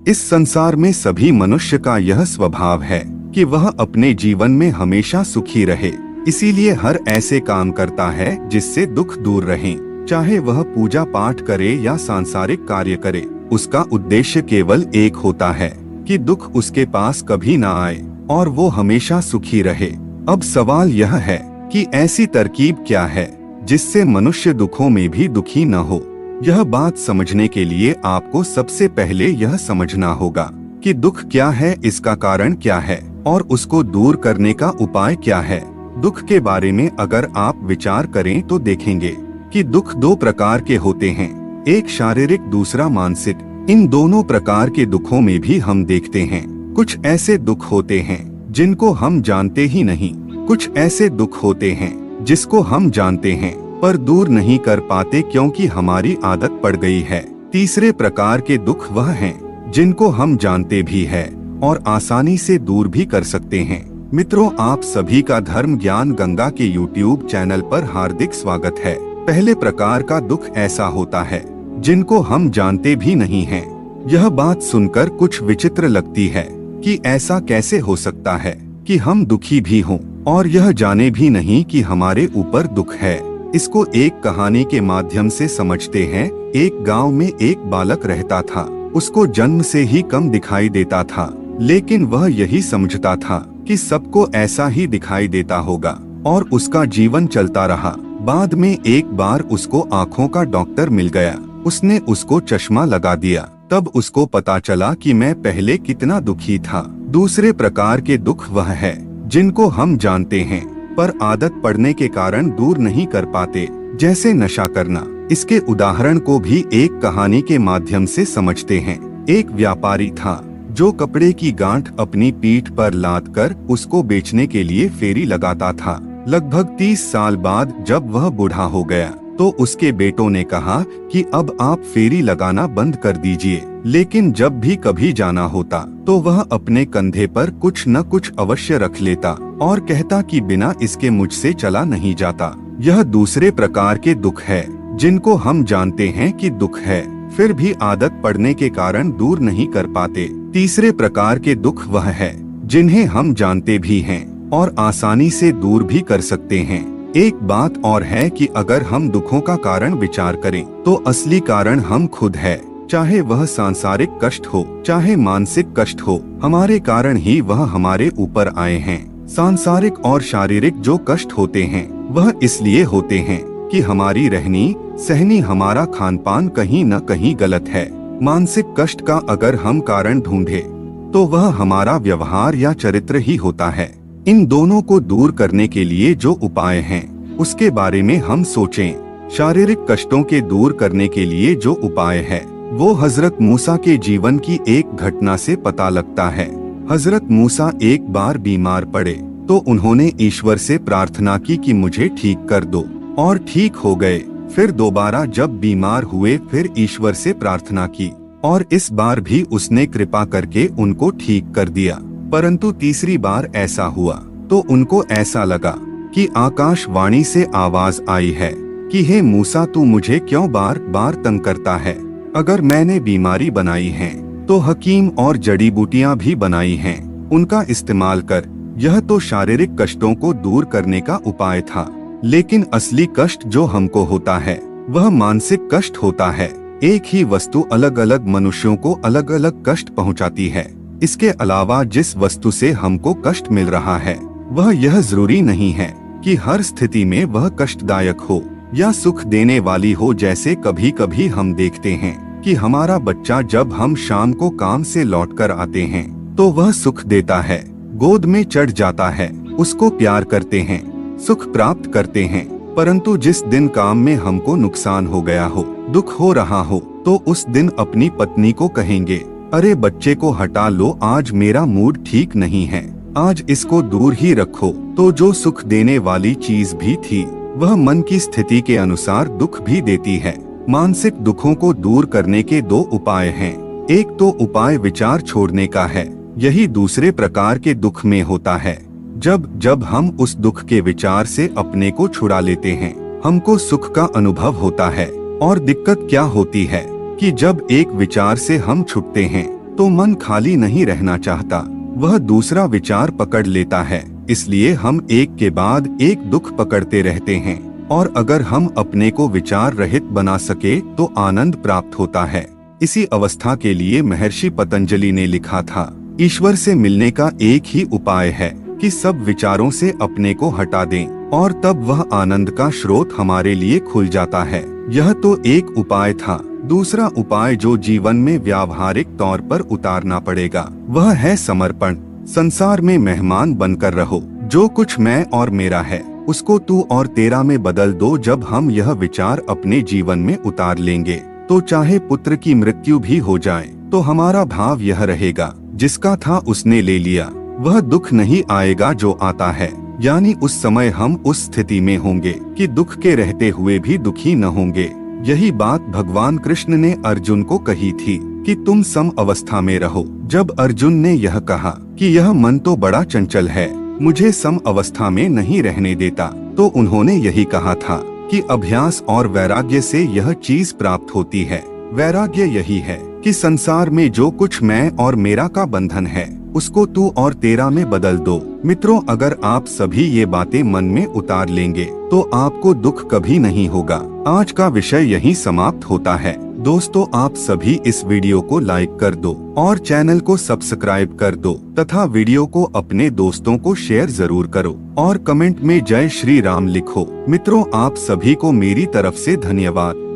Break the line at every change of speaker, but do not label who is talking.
इस संसार में सभी मनुष्य का यह स्वभाव है कि वह अपने जीवन में हमेशा सुखी रहे, इसीलिए हर ऐसे काम करता है जिससे दुख दूर रहे। चाहे वह पूजा पाठ करे या सांसारिक कार्य करे, उसका उद्देश्य केवल एक होता है कि दुख उसके पास कभी ना आए और वो हमेशा सुखी रहे। अब सवाल यह है कि ऐसी तरकीब क्या है जिससे मनुष्य दुखों में भी दुखी न हो। यह बात समझने के लिए आपको सबसे पहले यह समझना होगा कि दुख क्या है, इसका कारण क्या है और उसको दूर करने का उपाय क्या है। दुख के बारे में अगर आप विचार करें तो देखेंगे कि दुख दो प्रकार के होते हैं, एक शारीरिक, दूसरा मानसिक। इन दोनों प्रकार के दुखों में भी हम देखते हैं कुछ ऐसे दुख होते हैं जिनको हम जानते ही नहीं, कुछ ऐसे दुख होते हैं जिसको हम जानते हैं पर दूर नहीं कर पाते क्योंकि हमारी आदत पड़ गई है। तीसरे प्रकार के दुख वह हैं जिनको हम जानते भी है और आसानी से दूर भी कर सकते हैं। मित्रों, आप सभी का धर्म ज्ञान गंगा के YouTube चैनल पर हार्दिक स्वागत है। पहले प्रकार का दुख ऐसा होता है जिनको हम जानते भी नहीं हैं। यह बात सुनकर कुछ विचित्र लगती है कि ऐसा कैसे हो सकता है कि हम दुखी भी हों और यह जाने भी नहीं कि हमारे ऊपर दुख है। इसको एक कहानी के माध्यम से समझते हैं। एक गांव में एक बालक रहता था। उसको जन्म से ही कम दिखाई देता था, लेकिन वह यही समझता था कि सबको ऐसा ही दिखाई देता होगा और उसका जीवन चलता रहा। बाद में एक बार उसको आँखों का डॉक्टर मिल गया। उसने उसको चश्मा लगा दिया। तब उसको पता चला कि मैं पहले कितना दुखी था। दूसरे प्रकार के दुख वह है जिनको हम जानते हैं पर आदत पड़ने के कारण दूर नहीं कर पाते, जैसे नशा करना। इसके उदाहरण को भी एक कहानी के माध्यम से समझते हैं। एक व्यापारी था जो कपड़े की गांठ अपनी पीठ पर लाद कर उसको बेचने के लिए फेरी लगाता था। लगभग 30 साल बाद जब वह बूढ़ा हो गया तो उसके बेटों ने कहा कि अब आप फेरी लगाना बंद कर दीजिए, लेकिन जब भी कभी जाना होता तो वह अपने कंधे पर कुछ न कुछ अवश्य रख लेता और कहता कि बिना इसके मुझसे चला नहीं जाता। यह दूसरे प्रकार के दुख है जिनको हम जानते हैं कि दुख है, फिर भी आदत पड़ने के कारण दूर नहीं कर पाते। तीसरे प्रकार के दुख वह है जिन्हें हम जानते भी हैं और आसानी से दूर भी कर सकते हैं। एक बात और है कि अगर हम दुखों का कारण विचार करें तो असली कारण हम खुद है। चाहे वह सांसारिक कष्ट हो चाहे मानसिक कष्ट हो, हमारे कारण ही वह हमारे ऊपर आए हैं। सांसारिक और शारीरिक जो कष्ट होते हैं वह इसलिए होते हैं कि हमारी रहनी सहनी, हमारा खान पान कहीं न कहीं गलत है। मानसिक कष्ट का अगर हम कारण ढूंढे तो वह हमारा व्यवहार या चरित्र ही होता है। इन दोनों को दूर करने के लिए जो उपाय हैं उसके बारे में हम सोचें। शारीरिक कष्टों के दूर करने के लिए जो उपाय है वो हजरत मूसा के जीवन की एक घटना से पता लगता है। हजरत मूसा एक बार बीमार पड़े तो उन्होंने ईश्वर से प्रार्थना की कि मुझे ठीक कर दो, और ठीक हो गए। फिर दोबारा जब बीमार हुए फिर ईश्वर से प्रार्थना की और इस बार भी उसने कृपा करके उनको ठीक कर दिया। परंतु तीसरी बार ऐसा हुआ तो उनको ऐसा लगा कि आकाशवाणी से आवाज आई है कि हे मूसा, तू मुझे क्यों बार बार तंग करता है? अगर मैंने बीमारी बनाई है तो हकीम और जड़ी बूटियां भी बनाई हैं, उनका इस्तेमाल कर। यह तो शारीरिक कष्टों को दूर करने का उपाय था, लेकिन असली कष्ट जो हमको होता है वह मानसिक कष्ट होता है। एक ही वस्तु अलग अलग मनुष्यों को अलग अलग कष्ट पहुंचाती है। इसके अलावा जिस वस्तु से हमको कष्ट मिल रहा है वह यह जरूरी नहीं है कि हर स्थिति में वह कष्टदायक हो या सुख देने वाली हो। जैसे कभी कभी हम देखते हैं कि हमारा बच्चा जब हम शाम को काम से लौटकर आते हैं तो वह सुख देता है, गोद में चढ़ जाता है, उसको प्यार करते हैं, सुख प्राप्त करते हैं। परंतु जिस दिन काम में हमको नुकसान हो गया हो, दुख हो रहा हो, तो उस दिन अपनी पत्नी को कहेंगे, अरे बच्चे को हटा लो, आज मेरा मूड ठीक नहीं है, आज इसको दूर ही रखो। तो जो सुख देने वाली चीज भी थी वह मन की स्थिति के अनुसार दुख भी देती है। मानसिक दुखों को दूर करने के दो उपाय हैं। एक तो उपाय विचार छोड़ने का है, यही दूसरे प्रकार के दुख में होता है। जब हम उस दुख के विचार से अपने को छुड़ा लेते हैं हमको सुख का अनुभव होता है। और दिक्कत क्या होती है कि जब एक विचार से हम छूटते हैं तो मन खाली नहीं रहना चाहता, वह दूसरा विचार पकड़ लेता है। इसलिए हम एक के बाद एक दुख पकड़ते रहते हैं, और अगर हम अपने को विचार रहित बना सके तो आनंद प्राप्त होता है। इसी अवस्था के लिए महर्षि पतंजलि ने लिखा था, ईश्वर से मिलने का एक ही उपाय है कि सब विचारों से अपने को हटा दें, और तब वह आनंद का स्रोत हमारे लिए खुल जाता है। यह तो एक उपाय था। दूसरा उपाय जो जीवन में व्यावहारिक तौर पर उतारना पड़ेगा वह है समर्पण। संसार में मेहमान बनकर रहो। जो कुछ मैं और मेरा है उसको तू और तेरा में बदल दो। जब हम यह विचार अपने जीवन में उतार लेंगे तो चाहे पुत्र की मृत्यु भी हो जाए तो हमारा भाव यह रहेगा, जिसका था उसने ले लिया। वह दुख नहीं आएगा जो आता है, यानी उस समय हम उस स्थिति में होंगे कि दुख के रहते हुए भी दुखी न होंगे। यही बात भगवान कृष्ण ने अर्जुन को कही थी कि तुम सम अवस्था में रहो। जब अर्जुन ने यह कहा कि यह मन तो बड़ा चंचल है, मुझे सम अवस्था में नहीं रहने देता, तो उन्होंने यही कहा था कि अभ्यास और वैराग्य से यह चीज प्राप्त होती है। वैराग्य यही है कि संसार में जो कुछ मैं और मेरा का बंधन है उसको तू और तेरा में बदल दो। मित्रों, अगर आप सभी ये बातें मन में उतार लेंगे तो आपको दुख कभी नहीं होगा। आज का विषय यहीं समाप्त होता है। दोस्तों, आप सभी इस वीडियो को लाइक कर दो और चैनल को सब्सक्राइब कर दो तथा वीडियो को अपने दोस्तों को शेयर जरूर करो और कमेंट में जय श्री राम लिखो। मित्रों, आप सभी को मेरी तरफ से धन्यवाद।